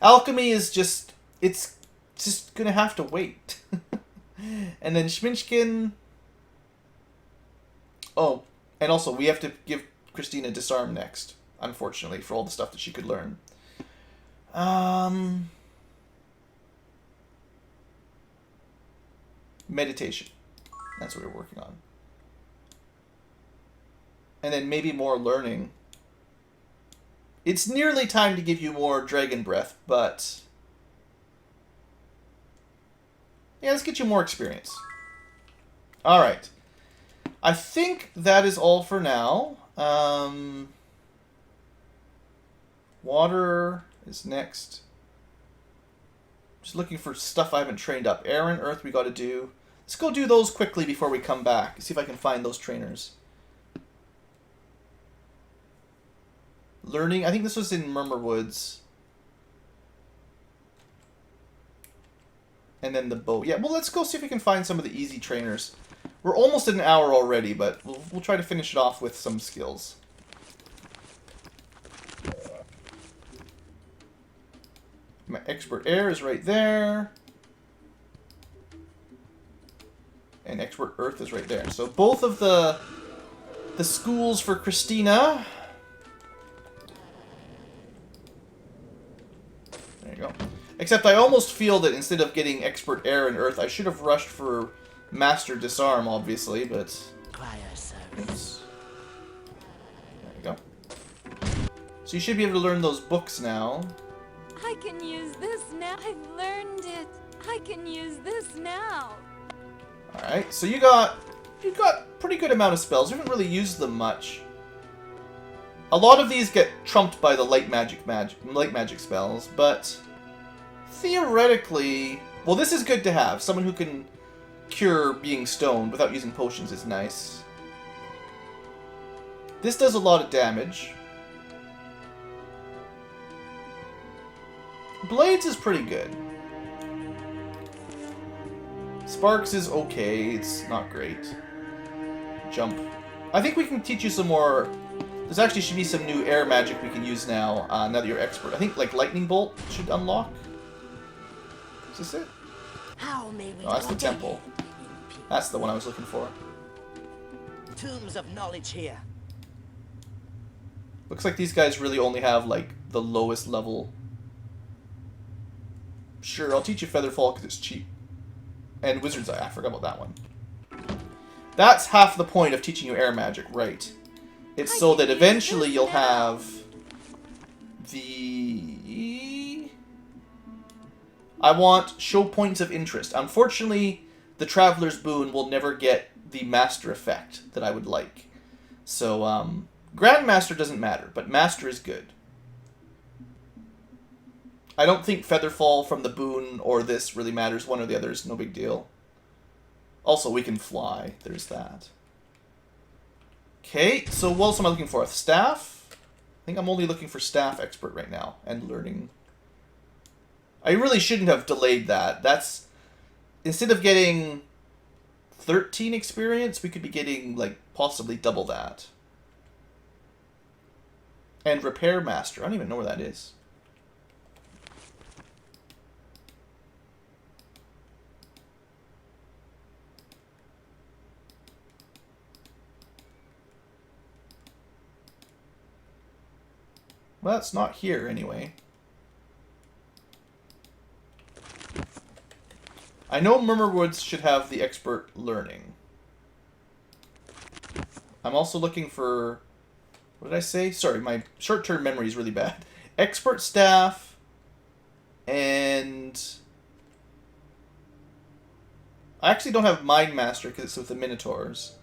Alchemy is just... It's just going to have to wait. And then Schminchkin... Oh, and also we have to give Christina Disarm next, unfortunately, for all the stuff that she could learn. Meditation. That's what we're working on. And then maybe more learning. It's nearly time to give you more Dragon Breath, but... Yeah, let's get you more experience. Alright. I think that is all for now. Water is next. Just looking for stuff I haven't trained up. Air and Earth we got to do. Let's go do those quickly before we come back. See if I can find those trainers. Learning. I think this was in Murmur Woods. And then the bow. Yeah, well, let's go see if we can find some of the easy trainers. We're almost at an hour already, but we'll try to finish it off with some skills. My Expert Air is right there. And Expert Earth is right there. So both of the schools for Christina. There you go. Except I almost feel that instead of getting Expert Air and Earth, I should have rushed for Master Disarm, obviously, but... Oops. There you go. So you should be able to learn those books now. I can use this now. I've learned it. I can use this now. Alright, so you got pretty good amount of spells. You haven't really used them much. A lot of these get trumped by the light magic spells, but theoretically, well, this is good to have. Someone who can cure being stoned without using potions is nice. This does a lot of damage. Blades is pretty good. Sparks is okay, it's not great. Jump. I think we can teach you some more. There's actually should be some new air magic we can use now, now that you're expert. I think like Lightning Bolt should unlock. Is this it? How may we Oh, that's the temple. That's the one I was looking for. Tombs of knowledge here. Looks like these guys really only have like the lowest level. Sure, I'll teach you Featherfall because it's cheap. And Wizard's Eye, I forgot about that one. That's half the point of teaching you air magic, right? It's so that eventually you'll have the... I want show points of interest. Unfortunately, the Traveler's Boon will never get the Master effect that I would like. So, Grandmaster doesn't matter, but Master is good. I don't think Featherfall from the Boon or this really matters. One or the other is no big deal. Also, we can fly. There's that. Okay, so what else am I looking for? A staff? I think I'm only looking for staff expert right now. And learning. I really shouldn't have delayed that. That's... Instead of getting 13 experience, we could be getting, like, possibly double that. And Repair Master. I don't even know where that is. Well, it's not here, anyway. I know Murmur Woods should have the expert learning. I'm also looking for... What did I say? Sorry, my short-term memory is really bad. Expert staff... And... I actually don't have Mind Master because it's with the Minotaurs.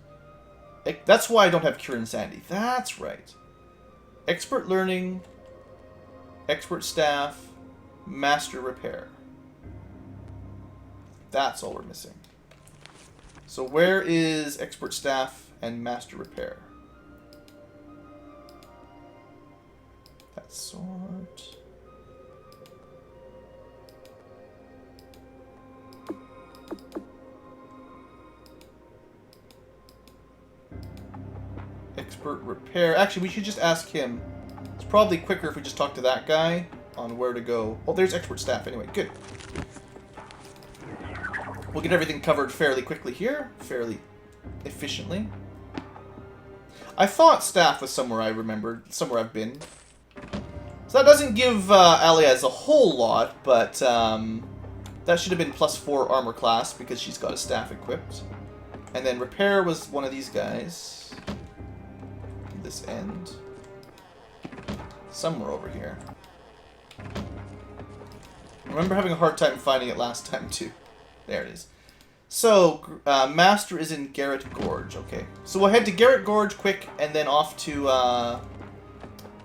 That's why I don't have Cure Insanity. That's right. Expert learning... Expert Staff, Master Repair. That's all we're missing. So where is Expert Staff and Master Repair? That sword. Expert Repair. Actually, we should just ask him. It's probably quicker if we just talk to that guy on where to go. Oh, there's Expert Staff anyway. Good. We'll get everything covered fairly quickly here. Fairly efficiently. I thought Staff was somewhere I remembered. Somewhere I've been. So that doesn't give Aliaz a whole lot, but that should have been +4 armor class because she's got a staff equipped. And then Repair was one of these guys. This end. Somewhere over here. I remember having a hard time finding it last time too. There it is. So, Master is in Garrett Gorge. Okay. So we'll head to Garrett Gorge quick, and then off to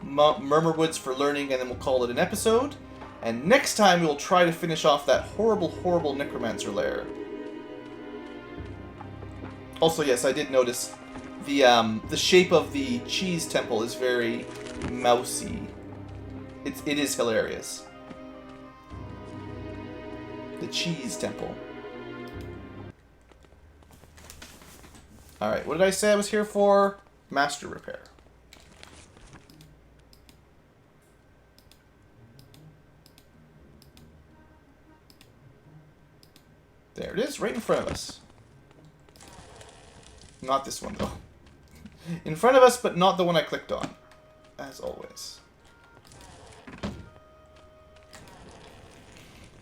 Murmur Woods for learning, and then we'll call it an episode. And next time we'll try to finish off that horrible, horrible Necromancer lair. Also, yes, I did notice the shape of the cheese temple is very mousy. It is hilarious. The cheese temple. Alright, what did I say I was here for? Master Repair. There it is, right in front of us. Not this one, though. In front of us, but not the one I clicked on. As always.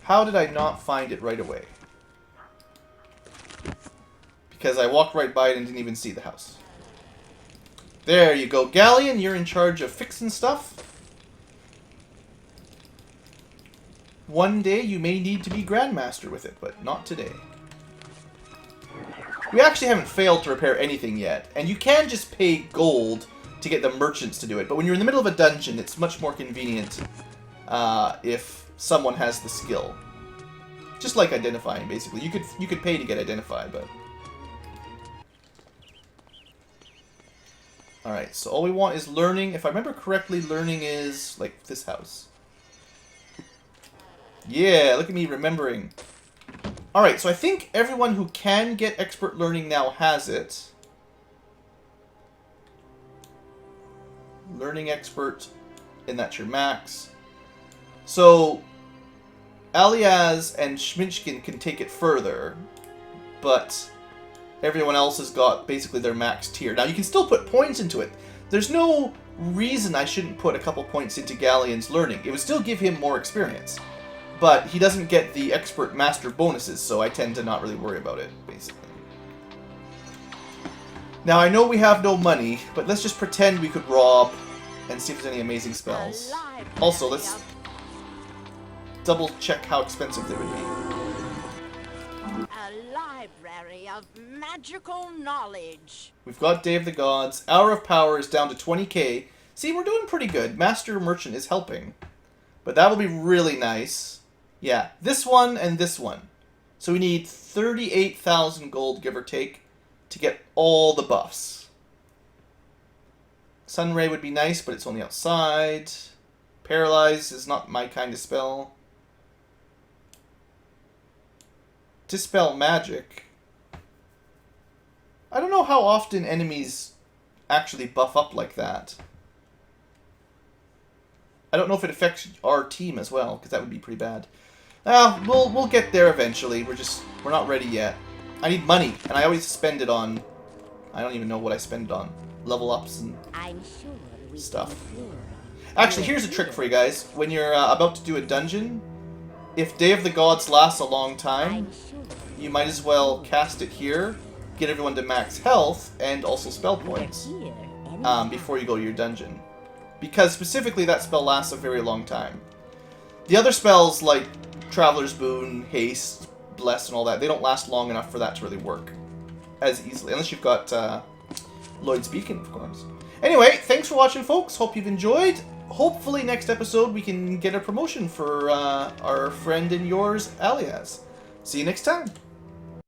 How did I not find it right away? Because I walked right by it and didn't even see the house. There you go. Galleon, you're in charge of fixing stuff. One day you may need to be Grandmaster with it, but not today. We actually haven't failed to repair anything yet, and you can just pay gold to get the merchants to do it, but when you're in the middle of a dungeon, it's much more convenient if someone has the skill. Just like identifying, basically. You could pay to get identified, but... Alright, so all we want is learning. If I remember correctly, learning is like this house. Yeah, look at me remembering. Alright, so I think everyone who can get expert learning now has it. Learning expert, and that's your max. So, Aliaz and Schminchkin can take it further, but everyone else has got basically their max tier. Now, you can still put points into it. There's no reason I shouldn't put a couple points into Galleon's learning. It would still give him more experience. But he doesn't get the expert master bonuses, so I tend to not really worry about it, basically. Now, I know we have no money, but let's just pretend we could rob and see if there's any amazing spells. Also, let's double check how expensive they would be. A library of magical knowledge. We've got Day of the Gods. Hour of Power is down to 20k. See, we're doing pretty good. Master Merchant is helping. But that will be really nice. Yeah, this one and this one. So we need 38,000 gold, give or take, to get all the buffs. Sunray would be nice, but it's only outside. Paralyze is not my kind of spell. Dispel Magic. I don't know how often enemies actually buff up like that. I don't know if it affects our team as well, because that would be pretty bad. We'll get there eventually. We're not ready yet. I need money, and I always spend it on... I don't even know what I spend it on. Level ups and stuff. Actually, here's a trick for you guys. When you're about to do a dungeon, if Day of the Gods lasts a long time, you might as well cast it here, get everyone to max health, and also spell points before you go to your dungeon. Because specifically that spell lasts a very long time. The other spells like Traveler's Boon, Haste, Bless, and all that, they don't last long enough for that to really work as easily. Unless you've got Lloyd's Beacon, of course. Anyway, thanks for watching, folks. Hope you've enjoyed. hopefully next episode we can get a promotion for our friend and yours, Alias. See you next time.